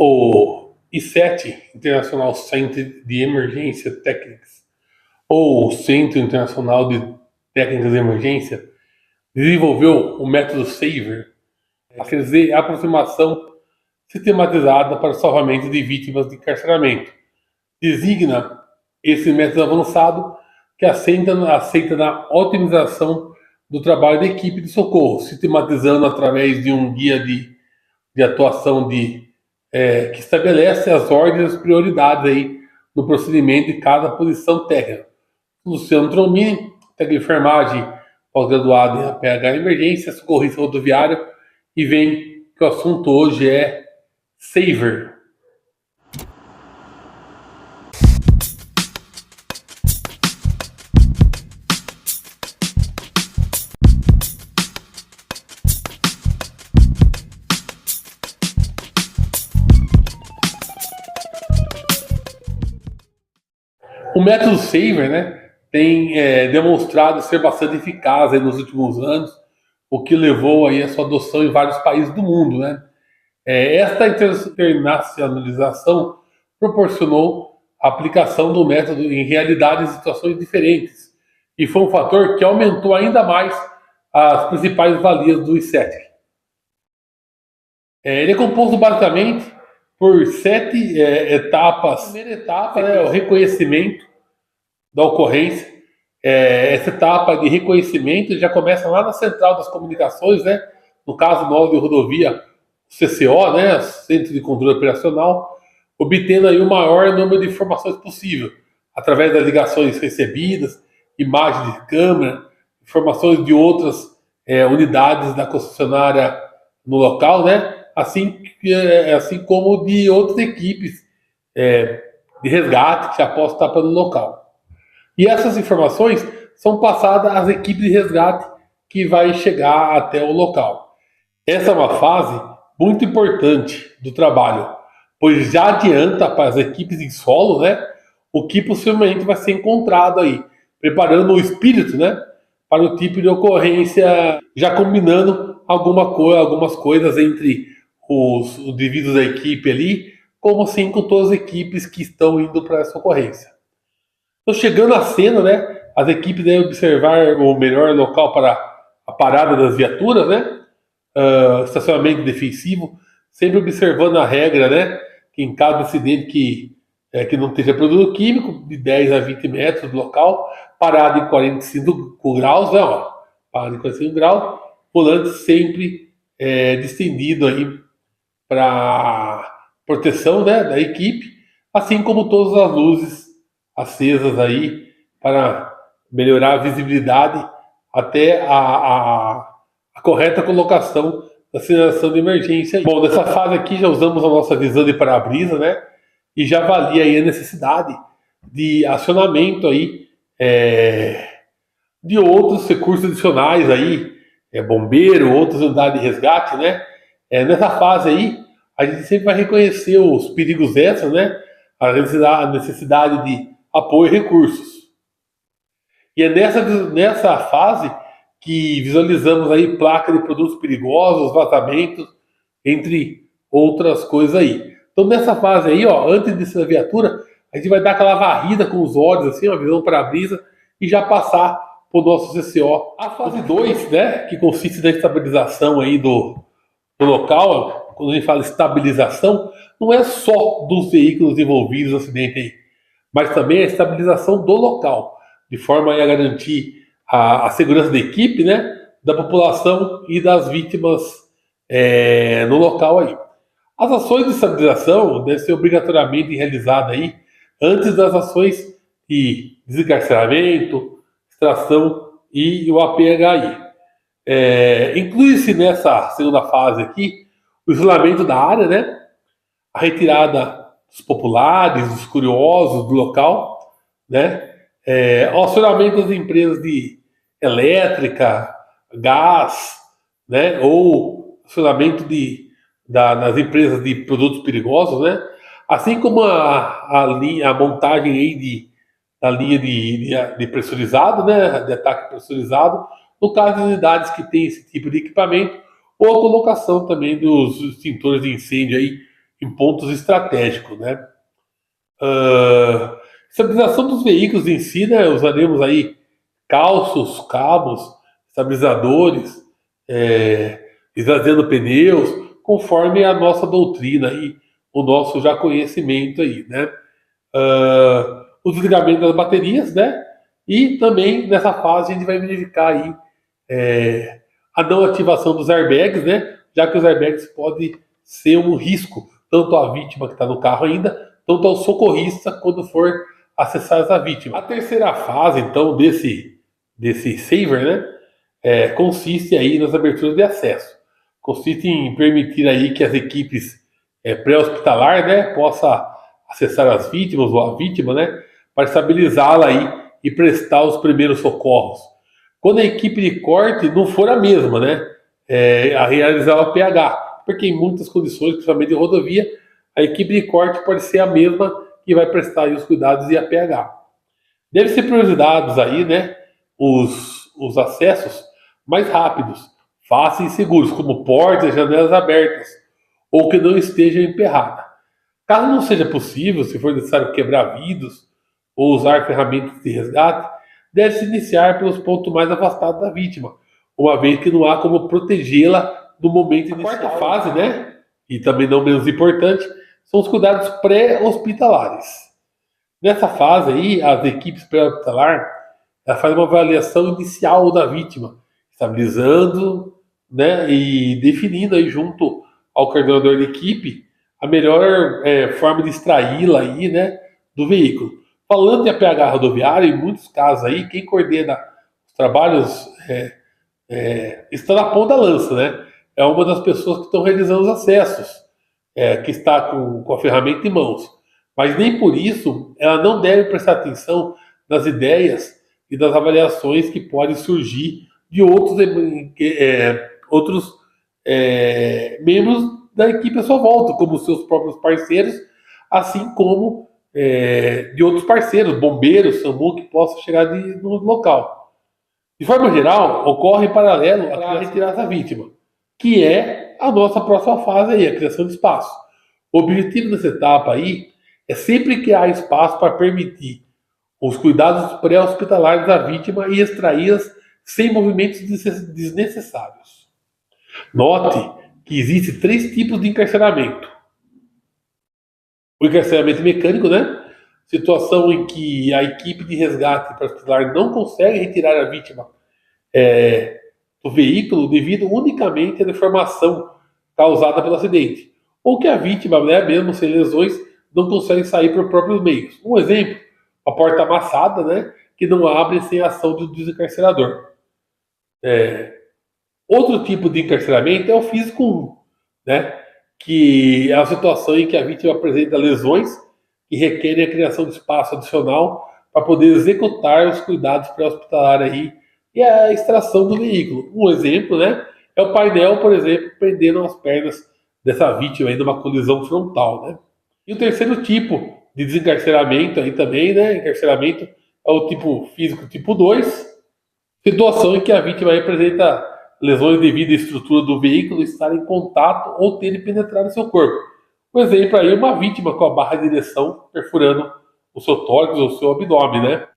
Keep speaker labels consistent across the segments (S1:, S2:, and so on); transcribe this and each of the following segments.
S1: O I7 International Center de Emergência Técnicas, ou Centro Internacional de Técnicas de Emergência, desenvolveu o método SAVER, quer dizer, a aproximação sistematizada para o salvamento de vítimas de encarceramento. Designa esse método avançado que aceita na otimização do trabalho da equipe de socorro, sistematizando através de um guia de atuação que estabelece as ordens e as prioridades aí no procedimento de cada posição técnica. Luciano Tromini, técnico de enfermagem, pós-graduado em APH Emergência, socorrista rodoviário, e vem que o assunto hoje é SAVER. O método SAVER, né, tem demonstrado ser bastante eficaz aí nos últimos anos, o que levou aí a sua adoção em vários países do mundo, né? Esta internacionalização proporcionou a aplicação do método em realidades e situações diferentes, e foi um fator que aumentou ainda mais as principais valias do I7. Ele é composto basicamente por 7 etapas. A primeira etapa é o reconhecimento da ocorrência. Essa etapa de reconhecimento já começa lá na central das comunicações, né? No caso nós de rodovia, CCO, né? Centro de Controle Operacional, obtendo aí o maior número de informações possível, através das ligações recebidas, imagens de câmera, informações de outras unidades da concessionária no local, né? Assim como de outras equipes de resgate que já possam estar pelo local. E essas informações são passadas às equipes de resgate que vai chegar até o local. Essa é uma fase muito importante do trabalho, pois já adianta para as equipes em solo, né, o que possivelmente vai ser encontrado aí, preparando o espírito, né, para o tipo de ocorrência, já combinando algumas coisas entre os indivíduos da equipe ali, como assim com todas as equipes que estão indo para essa ocorrência. Então, chegando à cena, né, as equipes devem observar o melhor local para a parada das viaturas, né, estacionamento defensivo, sempre observando a regra, né, que em cada acidente que não esteja produto químico, de 10 a 20 metros do local, parado em 45 graus, né, parado em 45 graus, volante sempre distendido aí para proteção, né, da equipe, assim como todas as luzes acesas aí para melhorar a visibilidade até a correta colocação da sinalização de emergência. Bom, nessa fase aqui já usamos a nossa visão de para-brisa, né? E já avalia aí a necessidade de acionamento aí de outros recursos adicionais aí, bombeiro, outras unidades de resgate, né? Nessa fase aí, a gente sempre vai reconhecer os perigos extras, né? A necessidade de apoio e recursos. E é nessa fase que visualizamos aí placa de produtos perigosos, vazamentos, entre outras coisas aí. Então nessa fase aí, ó, antes de descer da viatura, a gente vai dar aquela varrida com os olhos, assim, uma visão para a brisa, e já passar para o nosso CCO. A fase 2, né, que consiste na estabilização aí do local, quando a gente fala estabilização, não é só dos veículos envolvidos no acidente aí, mas também a estabilização do local, de forma a garantir a segurança da equipe, né, da população e das vítimas no local aí. As ações de estabilização devem ser obrigatoriamente realizadas aí antes das ações de desencarceramento, extração e o APHI. Inclui-se nessa segunda fase aqui o isolamento da área, né, a retirada dos populares, dos curiosos do local, né, o acionamento das empresas de elétrica, gás, né, ou acionamento das empresas de produtos perigosos, né, assim como a montagem aí da linha de pressurizado, né, de ataque pressurizado, no caso de unidades que têm esse tipo de equipamento, ou a colocação também dos extintores de incêndio aí em pontos estratégicos, né? Estabilização dos veículos em si, né? Usaremos aí calços, cabos, estabilizadores, esvaziando pneus, conforme a nossa doutrina e o nosso já conhecimento aí, né? O desligamento das baterias, né? E também nessa fase a gente vai verificar aí a não ativação dos airbags, né? Já que os airbags podem ser um risco tanto à vítima que está no carro ainda, tanto ao socorrista quando for acessar essa vítima. A terceira fase, então, desse saver, né? Consiste aí nas aberturas de acesso. Consiste em permitir aí que as equipes pré-hospitalar, né, possa acessar as vítimas ou a vítima, né, para estabilizá-la aí e prestar os primeiros socorros. Quando a equipe de corte não for a mesma, né, a realizar o PH, porque em muitas condições, principalmente em rodovia, a equipe de corte pode ser a mesma que vai prestar aí os cuidados e a PH. Deve ser priorizados aí, né, os acessos mais rápidos, fáceis e seguros, como portas e janelas abertas, ou que não esteja emperrada. Caso não seja possível, se for necessário quebrar vidros ou usar ferramentas de resgate, deve-se iniciar pelos pontos mais afastados da vítima, uma vez que não há como protegê-la no momento inicial. A quarta fase, né, e também não menos importante, são os cuidados pré-hospitalares. Nessa fase aí, as equipes pré-hospitalar fazem uma avaliação inicial da vítima, estabilizando, né, e definindo aí junto ao coordenador da equipe a melhor forma de extraí-la aí, né, do veículo. Falando de APH rodoviário, em muitos casos aí, quem coordena os trabalhos está na ponta da lança, né? É uma das pessoas que estão realizando os acessos, que está com a ferramenta em mãos. Mas nem por isso ela não deve prestar atenção nas ideias e das avaliações que podem surgir de outros membros da equipe à sua volta, como os seus próprios parceiros, assim como de outros parceiros, bombeiros, SAMU, que possam chegar no local. De forma geral, ocorre em paralelo a retirar essa vítima, que é a nossa próxima fase aí, a criação de espaço. O objetivo dessa etapa aí é sempre criar espaço para permitir os cuidados pré-hospitalares da vítima e extraí-las sem movimentos desnecessários. Note que existem 3 tipos de encarceramento. O encarceramento mecânico, né? Situação em que a equipe de resgate pré-hospitalar não consegue retirar a vítima do veículo devido unicamente à deformação causada pelo acidente. Ou que a vítima, né, mesmo sem lesões, não consegue sair por próprios meios. Um exemplo, a porta amassada, né, que não abre sem a ação do desencarcerador. Outro tipo de encarceramento é o físico 1, né, que é a situação em que a vítima apresenta lesões que requerem a criação de espaço adicional para poder executar os cuidados pré-hospitalar aí e a extração do veículo. Um exemplo, né, é o painel, por exemplo, prendendo as pernas dessa vítima aí numa colisão frontal, né. E o terceiro tipo de desencarceramento aí também, né, encarceramento, é o tipo físico tipo 2, situação em que a vítima aí apresenta lesões devido à estrutura do veículo estar em contato ou terem penetrado em seu corpo. Por exemplo, aí uma vítima com a barra de direção perfurando o seu tórax ou o seu abdômen, né?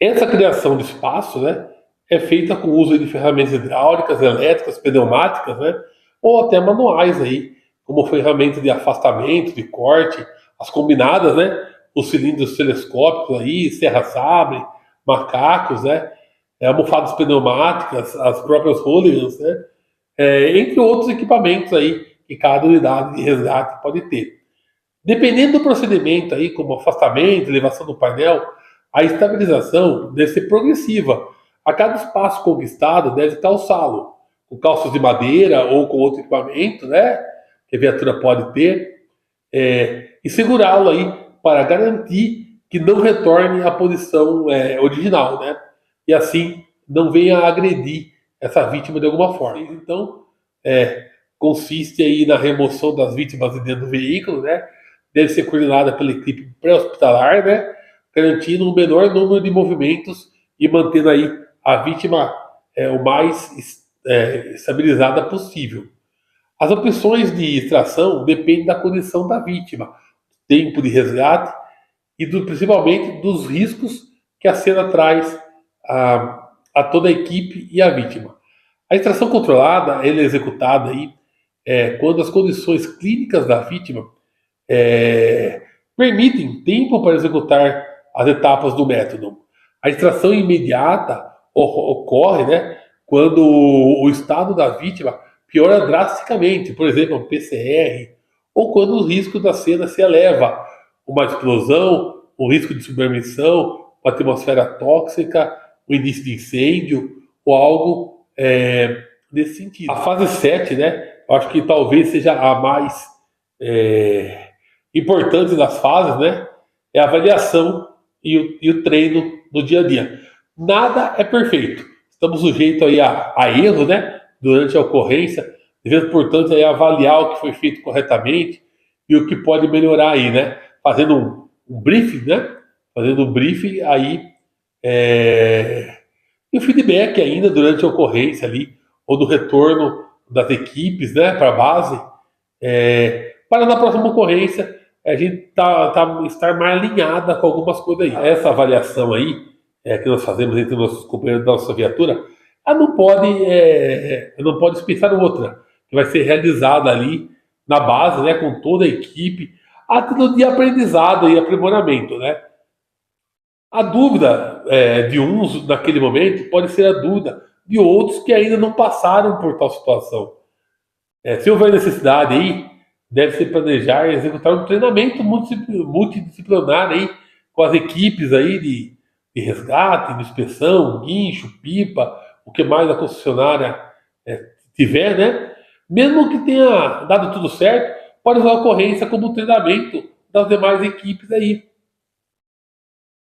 S1: Essa criação de espaço, né, é feita com o uso de ferramentas hidráulicas, elétricas, pneumáticas, né, ou até manuais aí, como ferramentas de afastamento, de corte, as combinadas, né, os cilindros telescópicos aí, serra-sabre, macacos, né, almofadas pneumáticas, as próprias hooligans, né, entre outros equipamentos aí que cada unidade de resgate pode ter. Dependendo do procedimento aí, como afastamento, elevação do painel, a estabilização deve ser progressiva. A cada espaço conquistado deve calçá-lo, com calços de madeira ou com outro equipamento, né, que a viatura pode ter, e segurá-lo aí para garantir que não retorne à posição original, né, e assim não venha a agredir essa vítima de alguma forma. Então, consiste aí na remoção das vítimas de dentro do veículo, né, deve ser coordenada pela equipe pré-hospitalar, né, garantindo um menor número de movimentos e mantendo aí a vítima o mais estabilizada possível. As opções de extração dependem da condição da vítima, tempo de resgate e principalmente dos riscos que a cena traz a toda a equipe e a vítima. A extração controlada ela é executada aí, quando as condições clínicas da vítima é, permitem tempo para executar as etapas do método. A extração imediata ocorre, né, quando o estado da vítima piora drasticamente, por exemplo, um PCR, ou quando o risco da cena se eleva, uma explosão, um risco de submermissão, uma atmosfera tóxica, o início de incêndio, ou algo nesse sentido. A fase 7, né, eu acho que talvez seja a mais importante das fases, né, é a avaliação e o treino no dia a dia. Nada é perfeito. Estamos sujeitos aí a erro, né, durante a ocorrência. Devemos, portanto, aí avaliar o que foi feito corretamente e o que pode melhorar aí, né? Fazendo um briefing, né? Fazendo um briefing aí e o feedback ainda durante a ocorrência ali, ou do retorno das equipes, né, para a base, para na próxima ocorrência a gente estar mais alinhada com algumas coisas aí. Essa avaliação aí que nós fazemos entre nossos companheiros da nossa viatura, ela não pode dispensar outra, que vai ser realizada ali na base, né, com toda a equipe, a título de aprendizado e aprimoramento, né? A dúvida de uns naquele momento pode ser a dúvida de outros que ainda não passaram por tal situação. Se houver necessidade aí, deve-se planejar e executar um treinamento multidisciplinar aí, com as equipes aí de resgate, de inspeção, guincho, pipa, o que mais a concessionária tiver, né? Mesmo que tenha dado tudo certo, pode usar a ocorrência como treinamento das demais equipes aí,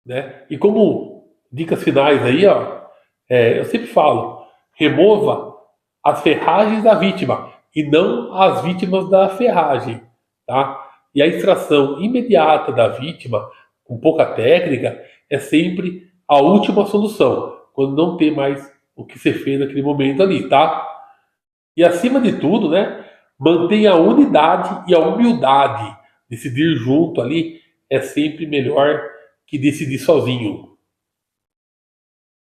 S1: né? E como dicas finais aí, ó, eu sempre falo, remova as ferragens da vítima e não as vítimas da ferragem, tá? E a extração imediata da vítima, com pouca técnica, é sempre a última solução, quando não tem mais o que ser feito naquele momento ali, tá? E acima de tudo, né, mantenha a unidade e a humildade. Decidir junto ali é sempre melhor que decidir sozinho.